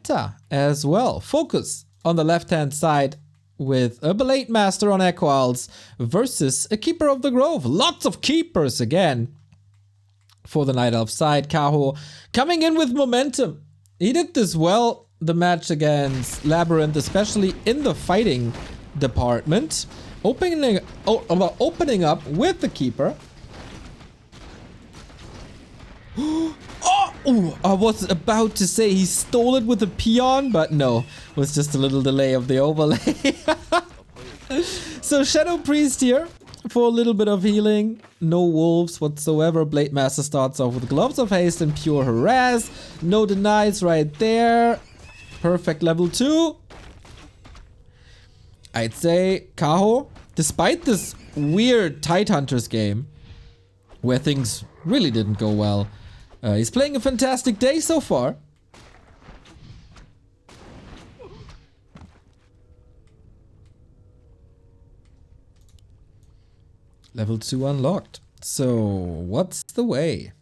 meta as well. FoCuS on the left-hand side with a Blade Master on Equals versus a Keeper of the Grove. Lots of Keepers again for the Night Elf side. Kaho coming in with momentum. He did this well, the match against Labyrinth, especially in the fighting department. Opening up with the Keeper. Oh, I was about to say he stole it with a peon, but no, it was just a little delay of the overlay. So Shadow Priest here for a little bit of healing. No wolves whatsoever. Blade Master starts off with Gloves of Haste and Pure Harass. No denies right there. Perfect level 2. I'd say Kaho, despite this weird Tidehunters game, where things really didn't go well, he's playing a fantastic day so far. Level 2 unlocked. So, what's the way?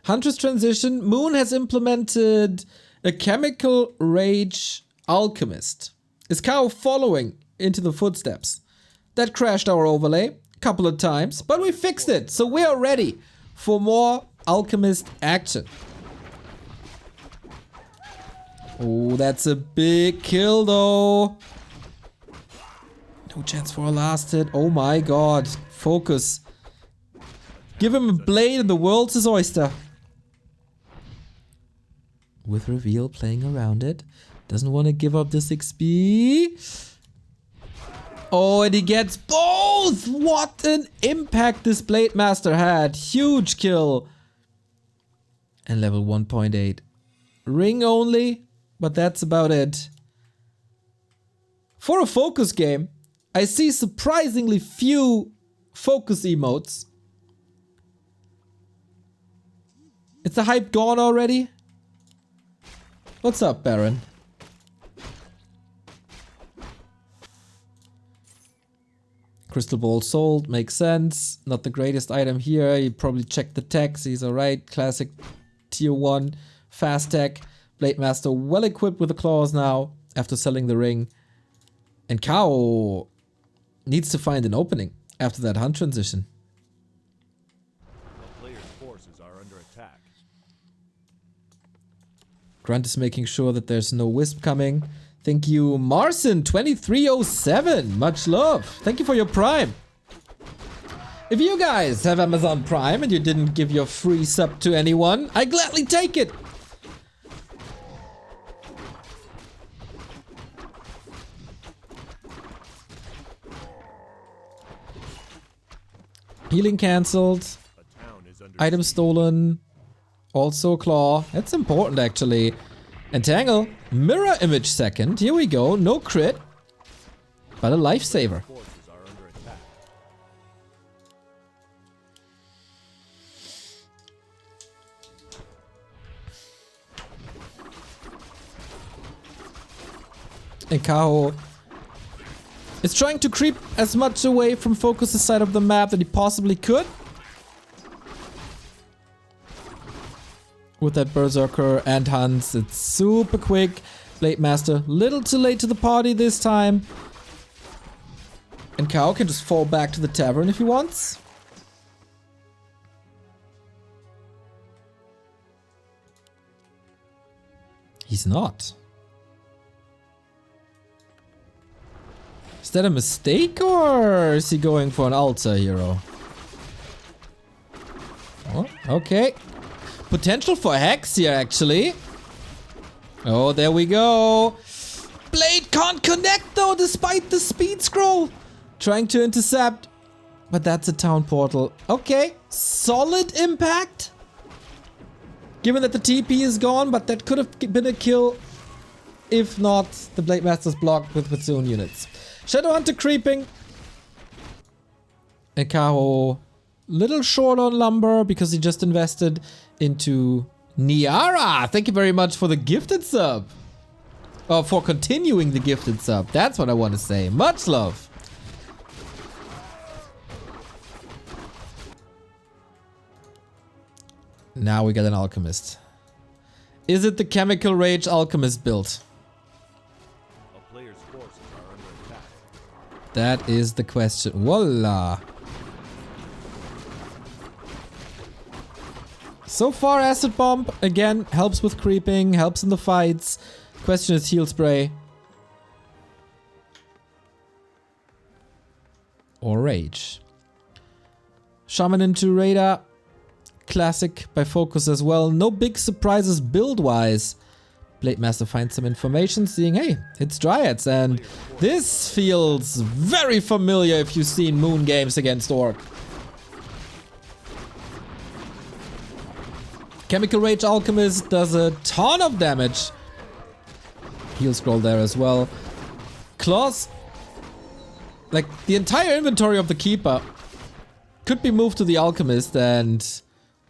Huntress transition. Moon has implemented a Chemical Rage Alchemist. Is Kaho following into the footsteps? That crashed our overlay a couple of times, but we fixed it. So we are ready for more Alchemist action. Oh, that's a big kill though. No chance for a last hit. Oh my god. FoCuS. Give him a blade and the world's his oyster. With reveal playing around it. Doesn't want to give up this XP. Oh, and he gets both! What an impact this Blade Master had. Huge kill. And level 1.8. Ring only, but that's about it. For a FoCuS game, I see surprisingly few FoCuS emotes. Is the hype gone already? What's up, Baron? Crystal Ball sold, makes sense. Not the greatest item here. You probably checked the text. He's alright. Classic tier 1 fast tech. Blade Master well equipped with the claws now after selling the ring. And Kaho needs to find an opening after that hunt transition. The player's forces are under attack. Grunt is making sure that there's no wisp coming. Thank you, Marcin2307. Much love. Thank you for your Prime. If you guys have Amazon Prime and you didn't give your free sub to anyone, I gladly take it. Healing cancelled. Item stolen. Also claw. That's important actually. Entangle. Mirror image second. Here we go. No crit. But a lifesaver. And Kaho is trying to creep as much away from FoCuS' side of the map that he possibly could. With that Berserker and Hans, it's super quick. Blade Master, little too late to the party this time. And Kaho can just fall back to the tavern if he wants. He's not. Is that a mistake or is he going for an altar hero? Oh, okay. Potential for Hex here, actually. Oh, there we go. Blade can't connect, though, despite the speed scroll. Trying to intercept. But that's a town portal. Okay. Solid impact. Given that the TP is gone, but that could have been a kill. If not, the Blade Master's blocked with its own units. Shadowhunter creeping. And Kaho little short on lumber because he just invested into Niara. Thank you very much for the gifted sub. Or for continuing the gifted sub. That's what I want to say. Much love. Now we got an Alchemist. Is it the Chemical Rage Alchemist build? That is the question. Voila. So far, Acid Bomb, again, helps with creeping, helps in the fights. Question is Heal Spray. Or Rage. Shaman into Radar. Classic by FoCuS as well. No big surprises build-wise. Blade Master finds some information, seeing, hey, it's Dryads, and this feels very familiar if you've seen Moon games against Orc. Chemical Rage Alchemist does a ton of damage. Heal Scroll there as well. Claws. Like, the entire inventory of the Keeper could be moved to the Alchemist and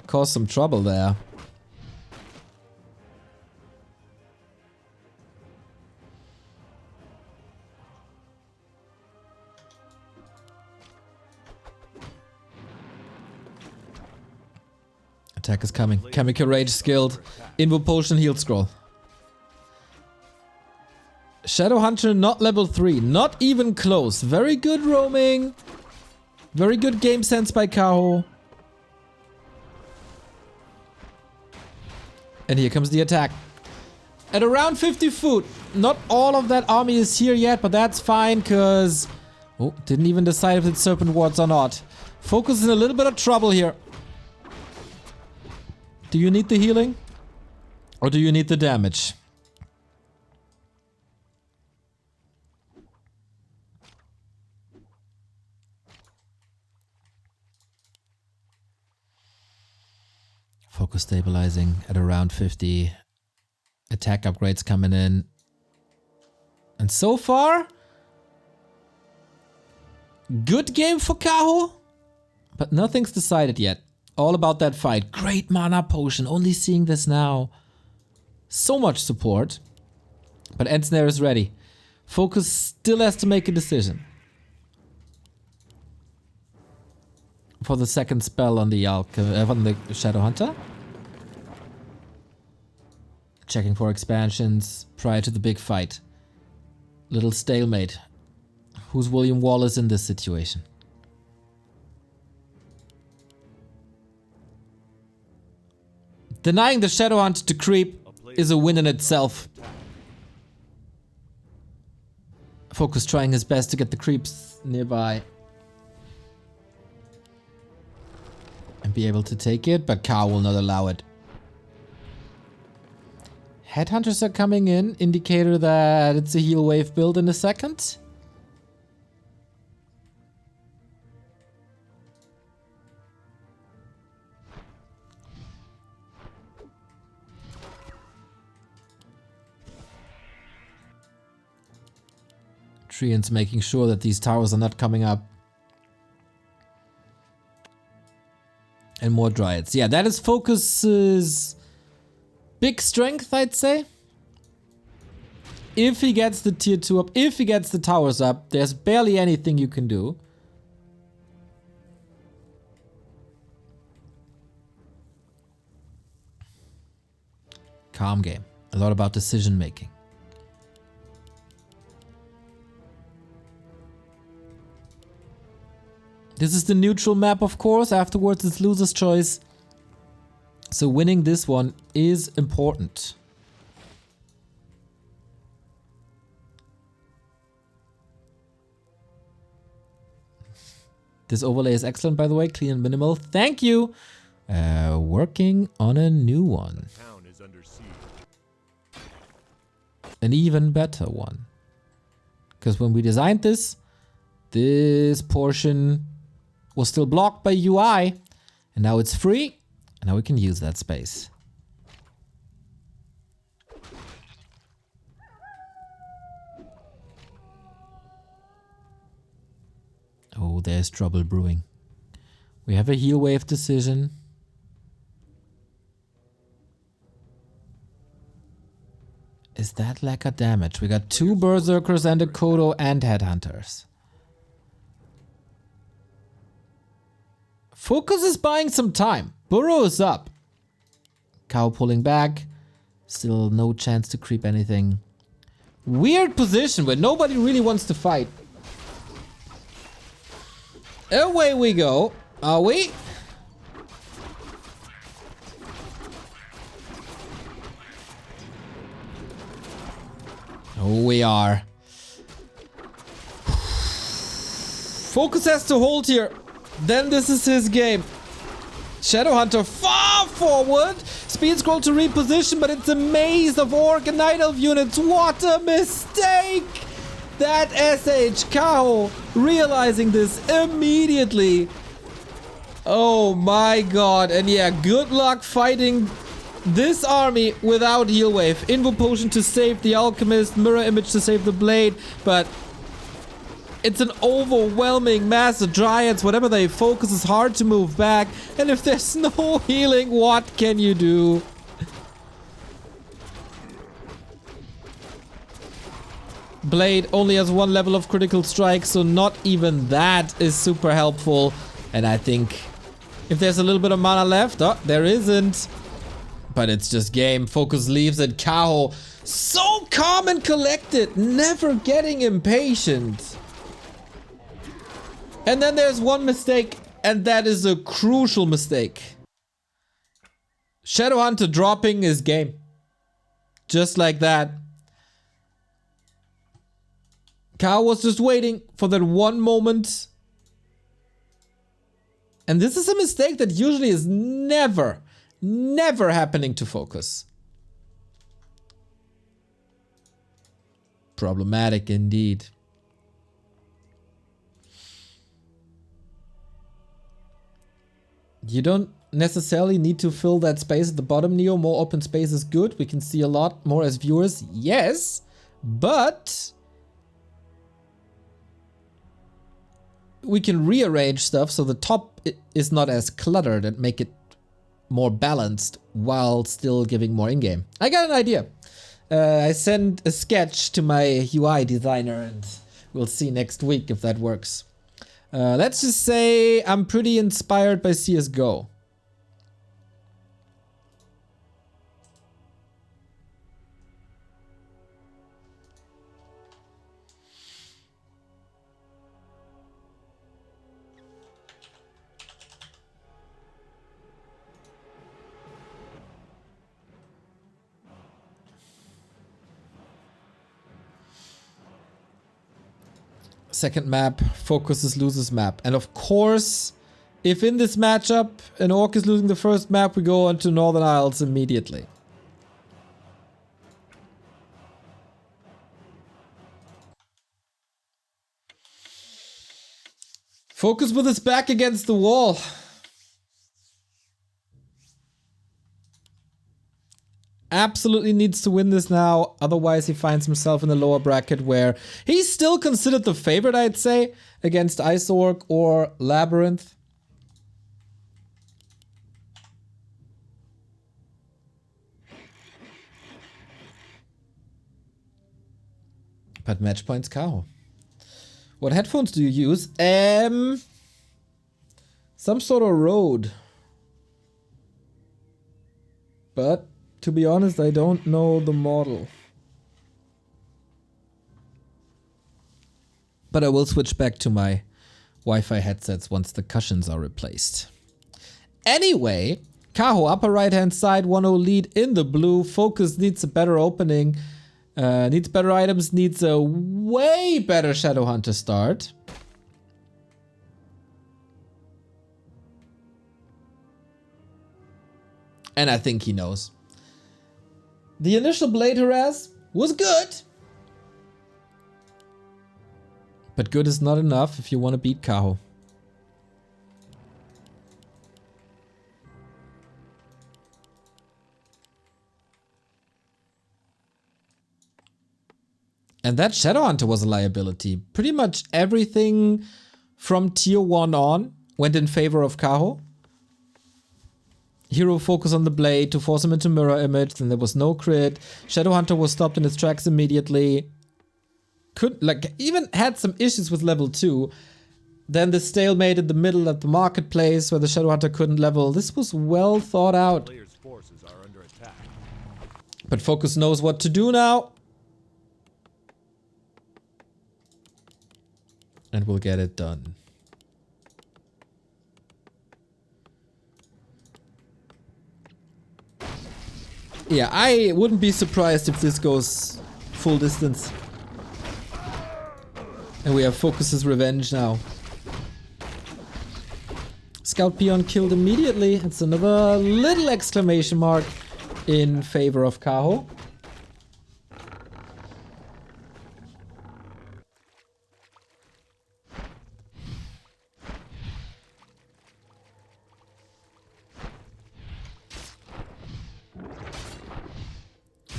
cause some trouble there. Attack is coming. Chemical Rage skilled. Invo Potion, Heal Scroll. Shadow Hunter not level 3. Not even close. Very good roaming. Very good game sense by Kaho. And here comes the attack. At around 50 foot. Not all of that army is here yet, but that's fine, because... Oh, didn't even decide if it's Serpent Wards or not. FoCuS in a little bit of trouble here. Do you need the healing? Or do you need the damage? FoCuS stabilizing at around 50. Attack upgrades coming in. And so far, good game for Kaho, but nothing's decided yet. All about that fight. Great mana potion. Only seeing this now. So much support. But Ensnare is ready. FoCuS still has to make a decision. For the second spell on the on the Shadow Hunter. Checking for expansions prior to the big fight. Little stalemate. Who's William Wallace in this situation? Denying the Shadow Hunt to creep is a win in itself. FoCuS trying his best to get the creeps nearby. And be able to take it, but Kaho will not allow it. Headhunters are coming in, indicator that it's a heal wave build in a second. Treants making sure that these towers are not coming up. And more Dryads. Yeah, that is FoCus's big strength, I'd say. If he gets the tier 2 up, if he gets the towers up, there's barely anything you can do. Calm game. A lot about decision making. This is the neutral map, of course. Afterwards, it's loser's choice. So winning this one is important. This overlay is excellent, by the way. Clean and minimal. Thank you. Working on a new one. The town is under siege. An even better one. Because when we designed this, this portion was still blocked by UI, and now it's free, and now we can use that space. Oh, there's trouble brewing. We have a heal wave decision. Is that lack of damage? We got 2 Berserkers and a Kodo and Headhunters. FoCuS is buying some time. Burrow is up. Kaho pulling back. Still no chance to creep anything. Weird position where nobody really wants to fight. Away we go. Are we? Oh, we are. FoCuS has to hold here. Then this is his game. Shadowhunter far forward. Speed scroll to reposition, but it's a maze of Orc and Night Elf units. What a mistake! That SH Kaho realizing this immediately. Oh my god. And yeah, good luck fighting this army without heal wave. Invo potion to save the Alchemist, mirror image to save the blade, but it's an overwhelming mass of dryads. Whatever they focus is hard to move back. And if there's no healing, what can you do? Blade only has 1 level of critical strike, so not even that is super helpful. And I think if there's a little bit of mana left, oh, there isn't. But it's just game. FoCuS leaves and Kaho, so calm and collected, never getting impatient. And then there's one mistake, and that is a crucial mistake. Shadowhunter dropping his game. Just like that. Kaho was just waiting for that one moment. And this is a mistake that usually is never happening to FoCuS. Problematic indeed. You don't necessarily need to fill that space at the bottom, Neo. More open space is good. We can see a lot more as viewers. Yes, but we can rearrange stuff so the top is not as cluttered and make it more balanced while still giving more in-game. I got an idea. I sent a sketch to my UI designer and we'll see next week if that works. Let's just say I'm pretty inspired by CSGO. Second map, FoCuS loses map. And of course, if in this matchup an Orc is losing the first map, we go on to Northern Isles immediately. FoCuS with his back against the wall. Absolutely needs to win this now, otherwise he finds himself in the lower bracket where he's still considered the favorite, I'd say, against Ice Orc or Labyrinth. But match points Kaho. What headphones do you use? Some sort of Rode. But to be honest, I don't know the model. But I will switch back to my Wi-Fi headsets once the cushions are replaced. Anyway, Kaho, upper right hand side, 1-0 lead in the blue. FoCuS needs a better opening. Needs better items, needs a way better Shadowhunter start. And I think he knows. The initial blade harass was good. But good is not enough if you want to beat Kaho. And that Shadowhunter was a liability. Pretty much everything from tier 1 on went in favor of Kaho. Hero focus on the blade to force him into mirror image, then there was no crit. Shadowhunter was stopped in his tracks immediately. Even had some issues with level 2. Then the stalemate in the middle at the marketplace where the Shadowhunter couldn't level. This was well thought out. But FoCuS knows what to do now. And we'll get it done. Yeah, I wouldn't be surprised if this goes full distance. And we have FoCuS's revenge now. Scout Peon killed immediately. It's another little exclamation mark in favor of Kaho.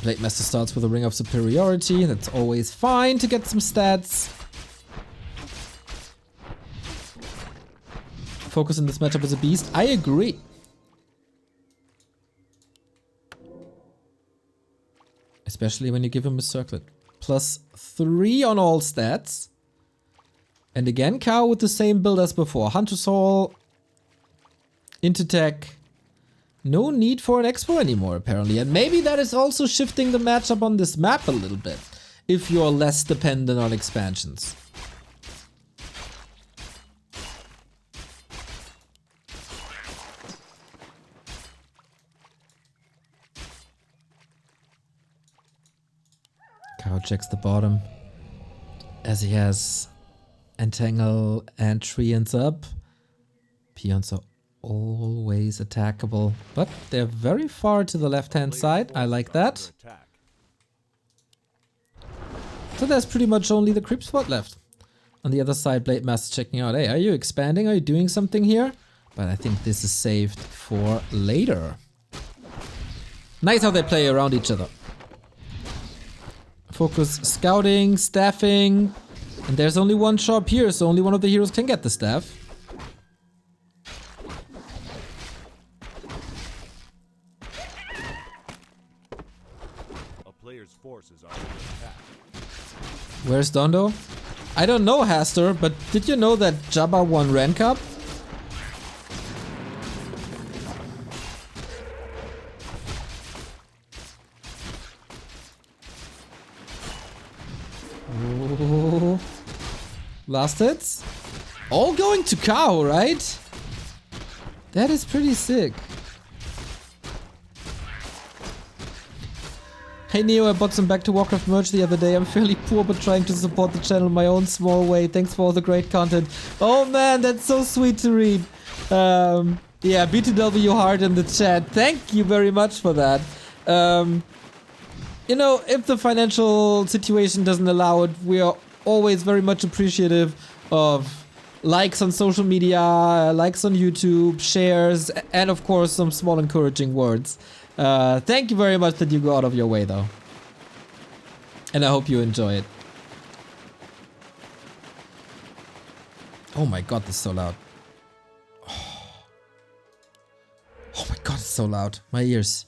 Blade Master starts with a Ring of Superiority. That's always fine to get some stats. FoCuS in this matchup is a beast. I agree. Especially when you give him a circlet. +3 on all stats. And again, Kaho with the same build as before. Hunter's Hall. Intertech. No need for an Expo anymore, apparently. And maybe that is also shifting the matchup on this map a little bit. If you're less dependent on expansions. Kaho checks the bottom. As he has Entangle and Treants up. Peons are always attackable, but they're very far to the left-hand side. I like that. So there's pretty much only the creep spot left. On the other side, Blade Master checking out. Hey, are you expanding? Are you doing something here? But I think this is saved for later. Nice how they play around each other. FoCuS scouting, staffing. And there's only one shop here, so only one of the heroes can get the staff. Forces are under attack. Where's Dondo? I don't know, Hastur, but did you know that Jabba won Ren Cup? Oh. Last hits? All going to Kaho, right? That is pretty sick. Hey Neo, I bought some Back to Warcraft merch the other day. I'm fairly poor but trying to support the channel in my own small way. Thanks for all the great content. Oh man, that's so sweet to read. Yeah, B2W Heart in the chat. Thank you very much for that. You know, if the financial situation doesn't allow it, we are always very much appreciative of likes on social media, likes on YouTube, shares, and of course some small encouraging words. Thank you very much that you go out of your way though. And I hope you enjoy it. Oh my god, this is so loud. Oh my god, it's so loud. My ears.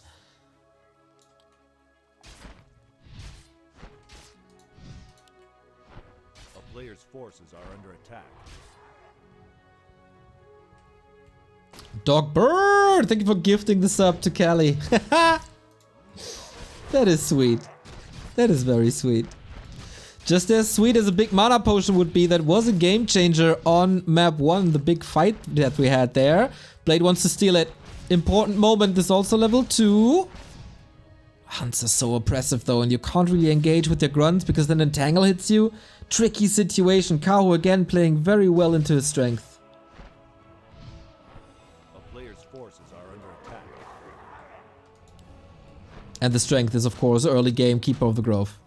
A player's forces are under attack. Dog Bird! Thank you for gifting the sub to Callie. That is sweet. That is very sweet. Just as sweet as a big mana potion would be, that was a game changer on map 1, the big fight that we had there. Blade wants to steal it. Important moment, this also level 2. Hunts are so oppressive though, and you can't really engage with your grunts because then Entangle hits you. Tricky situation. Kaho again playing very well into his strength. And the strength is, of course, early game Keeper of the Grove.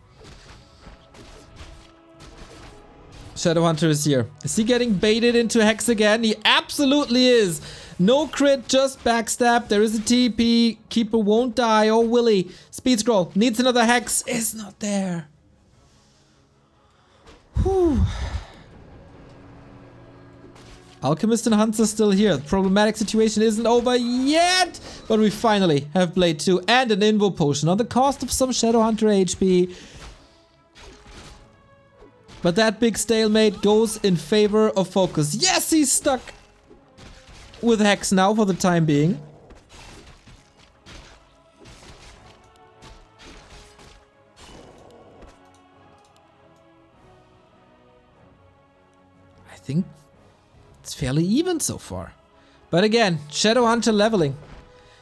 Shadowhunter is here. Is he getting baited into Hex again? He absolutely is. No crit, just backstab. There is a TP. Keeper won't die. Oh, Willy. Speed scroll. Needs another Hex. Is not there. Whew. Alchemist and Hunts are still here. The problematic situation isn't over yet, but we finally have Blade 2 and an Invo Potion on the cost of some Shadowhunter HP. But that big stalemate goes in favor of FoCuS. Yes, he's stuck with Hex now for the time being. I think it's fairly even so far. But again, Shadowhunter leveling.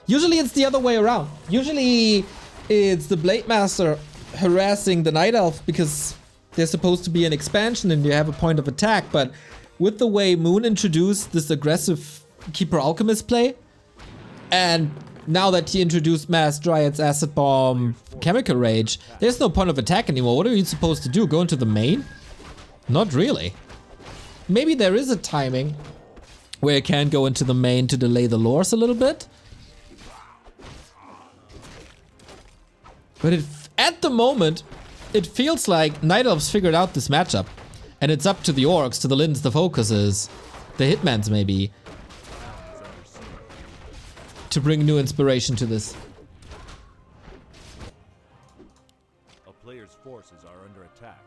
Usually it's the other way around. Usually It's the Blade Master harassing the Night Elf because there's supposed to be an expansion and you have a point of attack, but with the way Moon introduced this aggressive Keeper Alchemist play, and now that he introduced Mass Dryad's Acid Bomb Chemical Rage, there's no point of attack anymore. What are you supposed to do? Go into the main? Not really. Maybe there is a timing where you can go into the main to delay the lures a little bit. But at the moment, it feels like Night Elves figured out this matchup. And it's up to the Orcs, to the Lins, the FoCuSes, the Hitmans maybe, to bring new inspiration to this. A player's forces are under attack.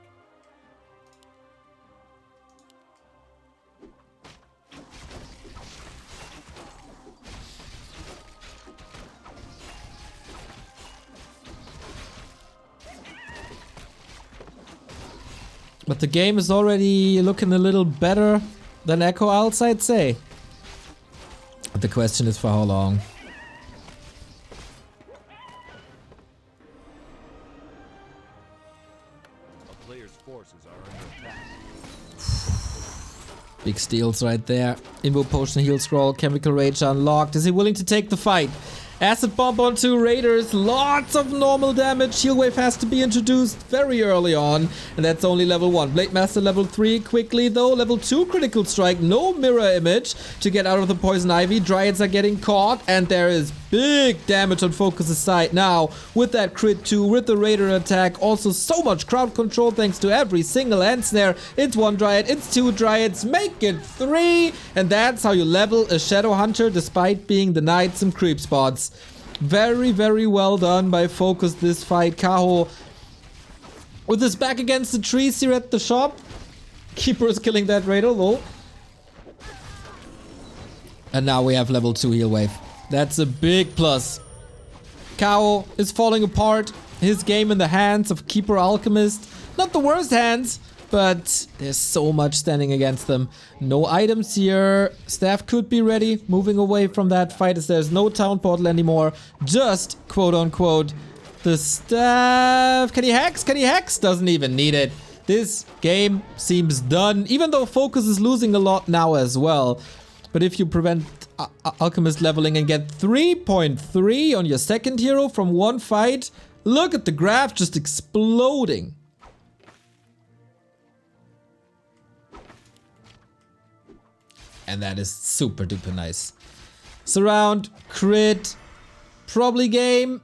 But the game is already looking a little better than Echo Owls, I'd say. But the question is for how long. A player's forces are under attack. Big steals right there. Invo Potion, Heal Scroll, Chemical Rage unlocked. Is he willing to take the fight? Acid Bomb onto Raiders, lots of normal damage. Heal Wave has to be introduced very early on, and that's only level 1. Blade Master level 3 quickly though. Level 2 Critical Strike, no mirror image to get out of the Poison Ivy. Dryads are getting caught, and there is big damage on FoCuS's side now with that crit 2, with the Raider attack. Also so much crowd control thanks to every single end snare. It's 1 Dryad, it's 2 Dryads, make it 3, and that's how you level a Shadow Hunter despite being denied some creep spots. Very, very well done by FoCuS this fight. Kaho with his back against the trees here at the shop. Keeper is killing that Raider though. And now we have level 2 heal wave. That's a big plus. Kaho is falling apart. His game in the hands of Keeper Alchemist. Not the worst hands, but there's so much standing against them. No items here. Staff could be ready. Moving away from that fight as there's no town portal anymore. Just, quote unquote, the staff. Can he hex? Can he hex? Doesn't even need it. This game seems done, even though FoCuS is losing a lot now as well. But if you prevent Alchemist leveling and get 3.3 on your second hero from one fight, look at the graph just exploding. And that is super duper nice. Surround, crit, probably game.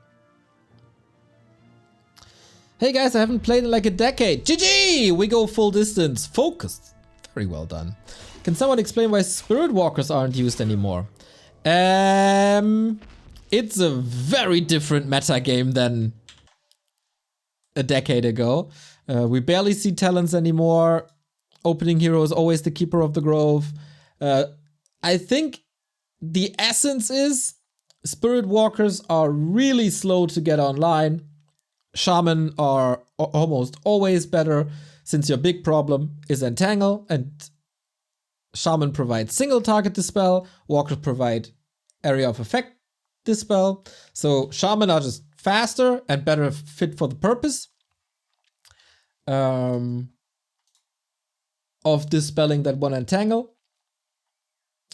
Hey guys, I haven't played in like a decade. GG! We go full distance. FoCuS. Very well done. Can someone explain why Spirit Walkers aren't used anymore? It's a very different meta game than a decade ago. We barely see talents anymore. Opening hero is always the Keeper of the Grove. I think the essence is Spirit Walkers are really slow to get online. Shaman are almost always better, since your big problem is Entangle, and Shaman provides single target dispel, Walkers provide area of effect dispel. So Shaman are just faster and better fit for the purpose of dispelling that one Entangle.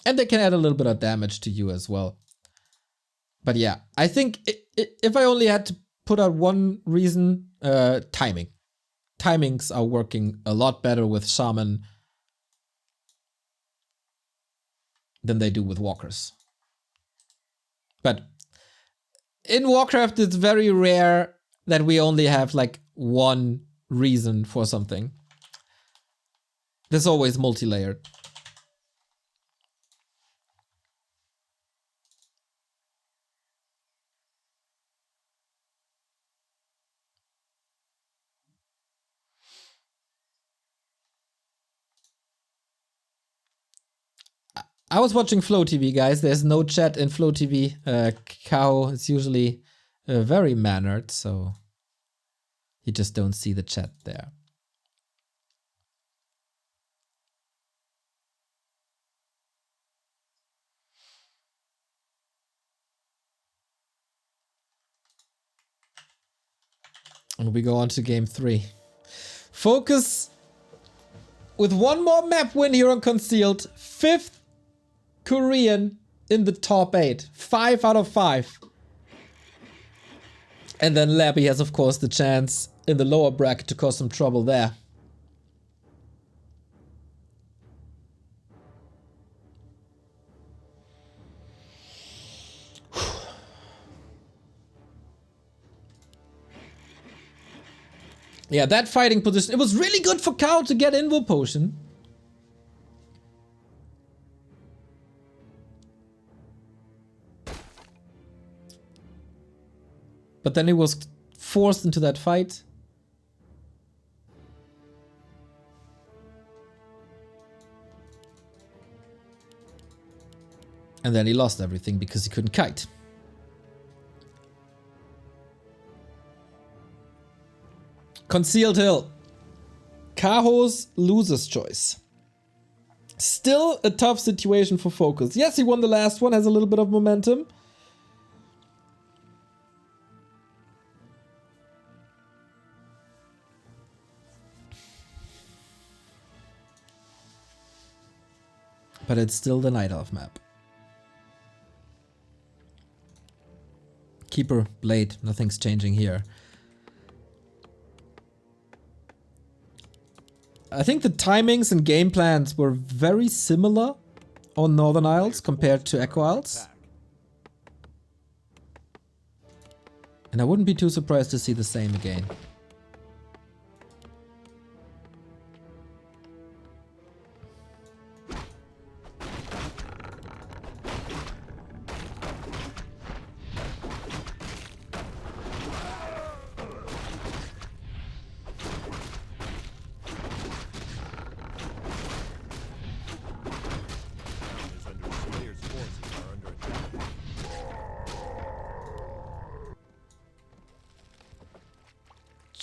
And they can add a little bit of damage to you as well. But yeah, I think if I only had to put out one reason, timing. Timings are working a lot better with Shaman than they do with Walkers. But in Warcraft, it's very rare that we only have like one reason for something. There's always multi-layered. I was watching Flow TV, guys. There's no chat in Flow TV. Kaho is usually very mannered, so you just don't see the chat there. And we go on to game 3. FoCuS with one more map win here on Concealed. 5th Korean in the top 8. 5 out of 5. And then Labby has, of course, the chance in the lower bracket to cause some trouble there. Yeah, that fighting position. It was really good for Kaho to get Invo Potion. But then he was forced into that fight. And then he lost everything because he couldn't kite. Concealed Hill. Kaho's loser's choice. Still a tough situation for FoCuS. Yes, he won the last one, has a little bit of momentum. But it's still the Night Elf map. Keeper, Blade, nothing's changing here. I think the timings and game plans were very similar on Northern Isles compared to Echo Isles. And I wouldn't be too surprised to see the same again.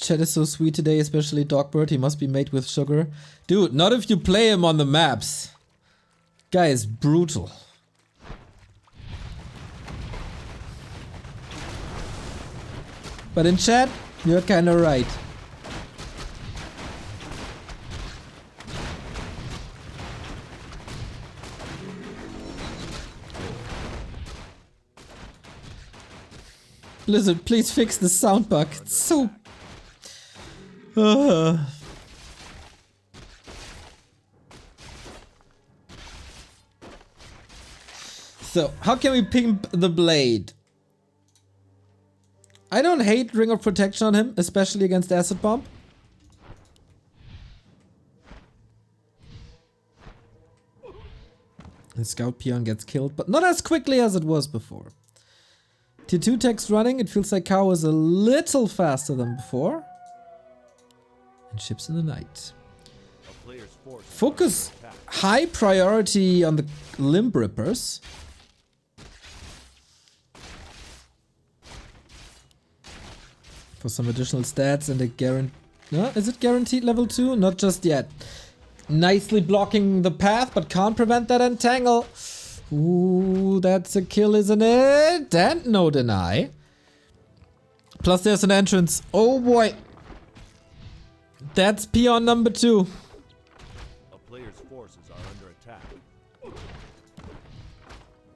Chat is so sweet today, especially Dogbird. He must be made with sugar. Dude, not if you play him on the maps. Guy is brutal. But in chat, you're kinda right. Blizzard, please fix the sound bug. It's so... So, how can we pimp the Blade? I don't hate Ring of Protection on him, especially against Acid Bomb. And Scout Peon gets killed, but not as quickly as it was before. Tier 2 tech's running, it feels like Kaho is a little faster than before. And ships in the night. FoCuS high priority on the Limb Rippers. For some additional stats and a guarantee. No, is it guaranteed level 2? Not just yet. Nicely blocking the path, but can't prevent that entangle. Ooh, that's a kill, isn't it? And no deny. Plus there's an entrance. Oh boy. That's peon number 2. A player's forces are under attack.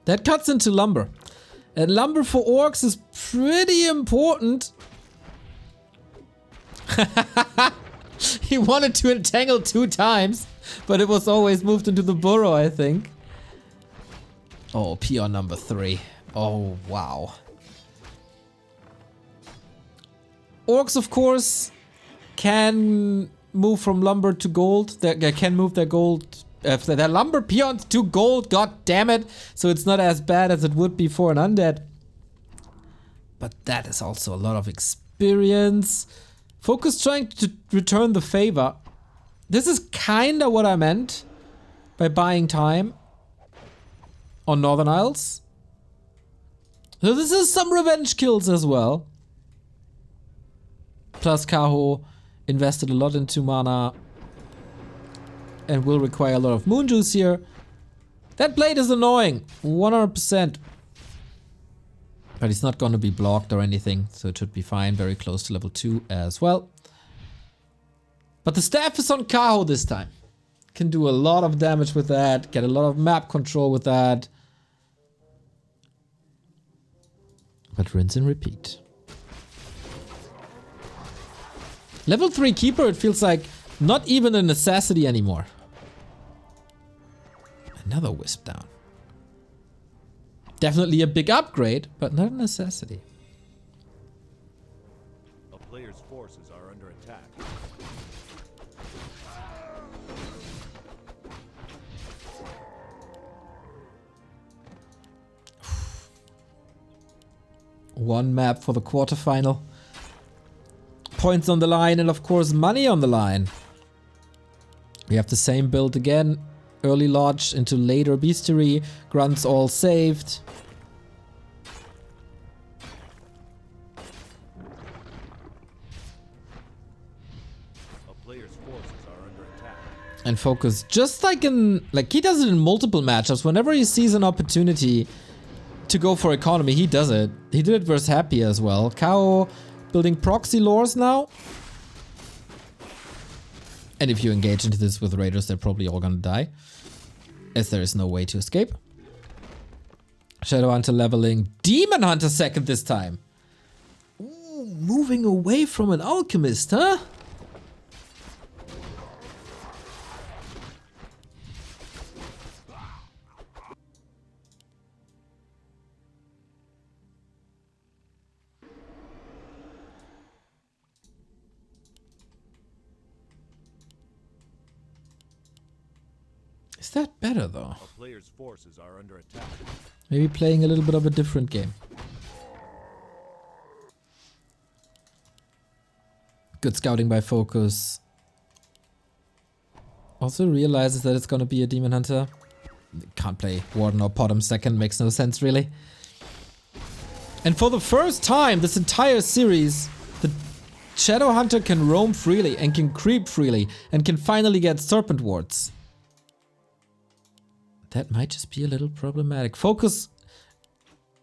That cuts into lumber. And lumber for orcs is pretty important. He wanted to entangle 2 times, but it was always moved into the burrow, I think. Oh, peon number 3. Oh, wow. Orcs, of course, can move from lumber to gold. They can move their gold, their lumber peons to gold. God damn it! So it's not as bad as it would be for an undead. But that is also a lot of experience. FoCuS trying to return the favor. This is kinda what I meant by buying time on Northern Isles. So this is some revenge kills as well. Plus Kaho invested a lot into mana and will require a lot of moon juice here. That blade is annoying, 100%. But he's not going to be blocked or anything, so it should be fine. Very close to level 2 as well. But the staff is on Kaho this time. Can do a lot of damage with that. Get a lot of map control with that. But rinse and repeat. Level 3 Keeper, it feels like not even a necessity anymore. Another Wisp down. Definitely a big upgrade, but not a necessity. A player's forces are under attack. One map for the quarterfinal. Points on the line and of course money on the line. We have the same build again. Early Lodge into later Bestiary. Grunts all saved. A player's forces are under attack. And FoCuS, just like he does it in multiple matchups. Whenever he sees an opportunity to go for economy, he does it. He did it versus Happy as well. Kaho building proxy lores now. And if you engage into this with raiders, they're probably all gonna die, as there is no way to escape. Shadow Hunter leveling. Demon Hunter second this time. Ooh, moving away from an Alchemist, huh? Is that better though? A player's forces are under attack. Maybe playing a little bit of a different game. Good scouting by FoCuS. Also realizes that it's gonna be a Demon Hunter. Can't play Warden or Potom second, makes no sense really. And for the first time this entire series, the Shadow Hunter can roam freely and can creep freely and can finally get Serpent Wards. That might just be a little problematic. FoCuS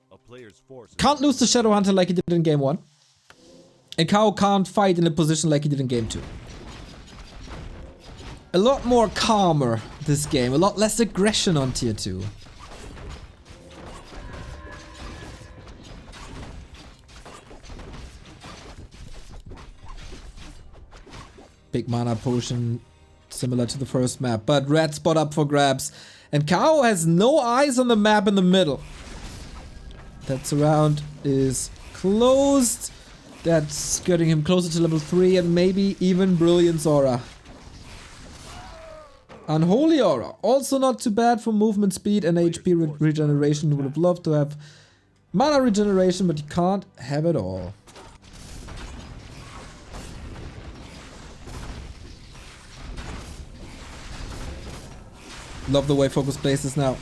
A player's forces can't lose the Shadow Hunter like he did in game 1. And Kaho can't fight in a position like he did in game 2. A lot more calmer this game. A lot less aggression on tier 2. Big mana potion, similar to the first map. But red spot up for grabs. And Kaho has no eyes on the map in the middle. That surround is closed. That's getting him closer to level 3 and maybe even Brilliance Aura. Unholy Aura. Also not too bad for movement speed and HP regeneration. Would have loved to have mana regeneration, but you can't have it all. Love the way FoCuS plays this now.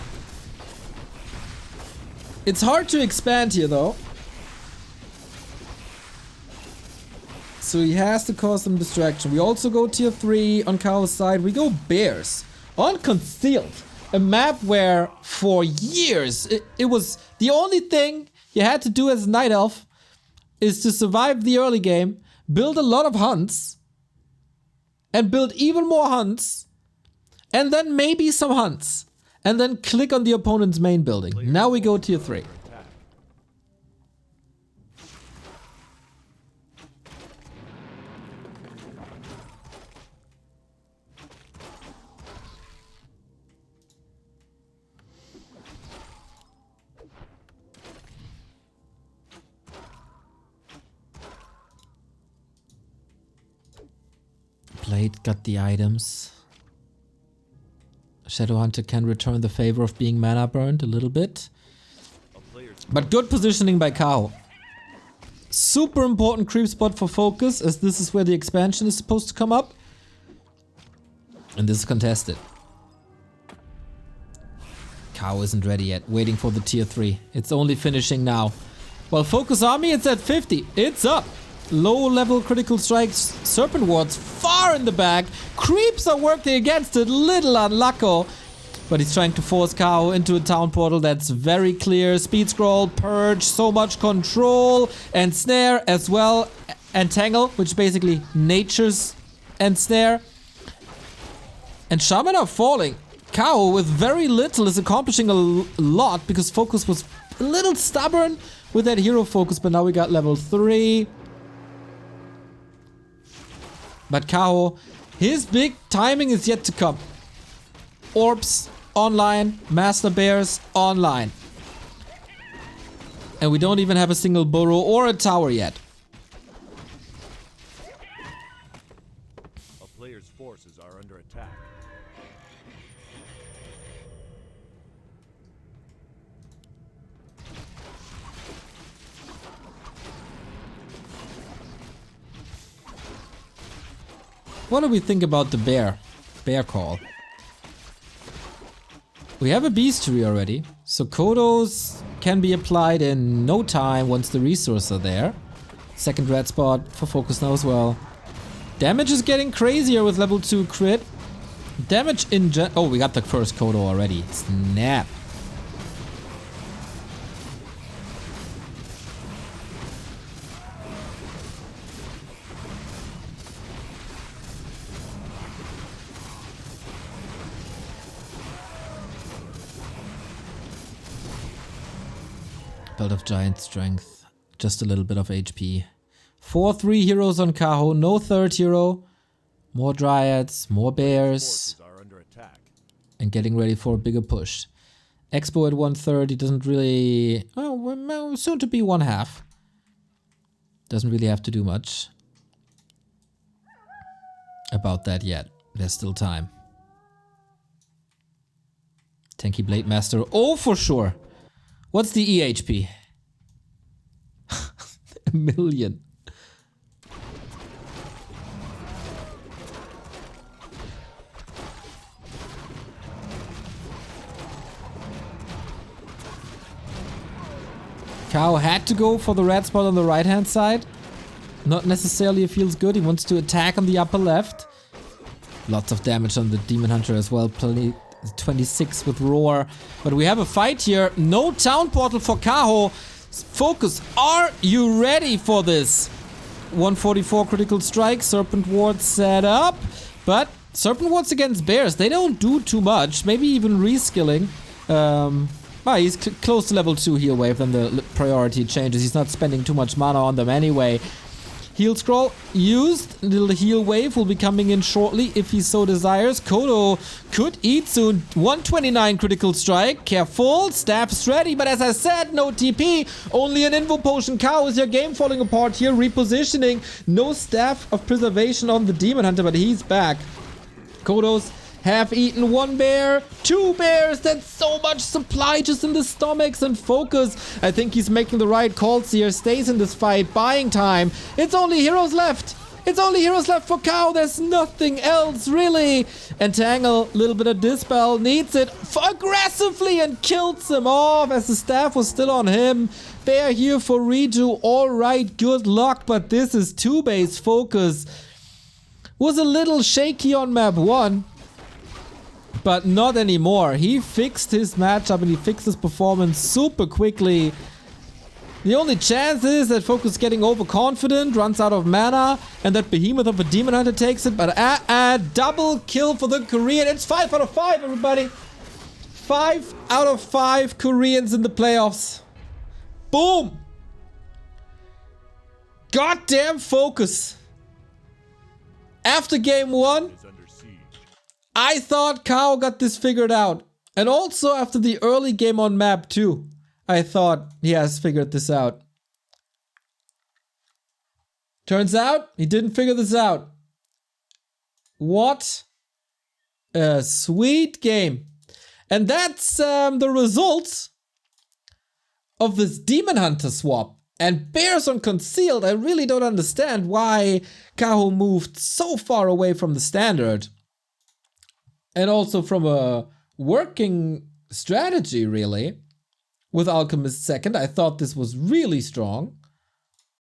It's hard to expand here though. So he has to cause some distraction. We also go tier 3 on Kaho's side. We go Bears on Concealed. A map where for years it was the only thing you had to do as a Night Elf is to survive the early game, build a lot of hunts, and build even more hunts. And then maybe some hunts. And then click on the opponent's main building. Now we go tier 3. Blade got the items. Shadowhunter can return the favor of being mana burned a little bit. But good positioning by Kaho. Super important creep spot for FoCuS, as this is where the expansion is supposed to come up. And this is contested. Kaho isn't ready yet, waiting for the tier 3. It's only finishing now. Well, FoCuS army, it's at 50. It's up. Low level critical strikes, Serpent Wards far in the back. Creeps are working against it, little unlucky. But he's trying to force Kaho into a town portal. That's very clear. Speed scroll, purge, so much control. And snare as well. Entangle, which basically nature's ensnare. And Shaman are falling. Kaho with very little is accomplishing a lot because FoCuS was a little stubborn with that hero focus. But now we got level 3. But Kaho, his big timing is yet to come. Orbs online, Master Bears online. And we don't even have a single burrow or a tower yet. A player's forces are under attack. What do we think about the bear call? We have a beastery already, so Kodos can be applied in no time once the resources are there. Second red spot for FoCuS now as well. Damage is getting crazier with level 2 crit. Damage in oh, we got the first Kodo already. Snap. Belt of Giant Strength. Just a little bit of HP. 4-3 heroes on Kaho. No third hero. More Dryads. More Bears. Are under attack. And getting ready for a bigger push. Expo at 1/3. He doesn't really... Oh, soon to be 1/2. Doesn't really have to do much about that yet. There's still time. Tanky Blade Master. Oh, for sure. What's the EHP? 1 million. Kaho had to go for the red spot on the right hand side. Not necessarily it feels good. He wants to attack on the upper left. Lots of damage on the Demon Hunter as well. 26 with Roar. But we have a fight here. No town portal for Kaho. FoCuS, are you ready for this? 144 critical strike. Serpent Ward set up. But Serpent Wards against Bears, they don't do too much. Maybe even reskilling. He's close to level 2 heal wave, then the priority changes. He's not spending too much mana on them anyway. Heal scroll used. Little heal wave will be coming in shortly if he so desires. Kodo could eat soon. 129 critical strike. Careful. Staff's ready. But as I said, no TP. Only an Invo Potion. Kaho, is your game falling apart here? Repositioning. No Staff of Preservation on the Demon Hunter, but he's back. Kodos have eaten 1 bear, 2 bears. That's so much supply just in the stomachs. And FoCuS, I think he's making the right calls here. Stays in this fight, buying time. It's only heroes left. It's only heroes left for Kaho. There's nothing else really. Entangle, a little bit of Dispel, needs it aggressively and kills him off as the staff was still on him. Bear here for redo. All right, good luck. But this is 2 base FoCuS. Was a little shaky on map 1. But not anymore. He fixed his matchup and he fixed his performance super quickly. The only chance is that FoCuS getting overconfident, runs out of mana, and that behemoth of a Demon Hunter takes it. But double kill for the Korean. It's 5 out of 5, everybody. 5 out of 5 Koreans in the playoffs. Boom! Goddamn FoCuS. After game 1, I thought Kaho got this figured out. And also after the early game on map 2, I thought he has figured this out. Turns out he didn't figure this out. What a sweet game. And that's the results of this Demon Hunter swap. And Bears on Concealed, I really don't understand why Kaho moved so far away from the standard. And also from a working strategy, really. With Alchemist second, I thought this was really strong.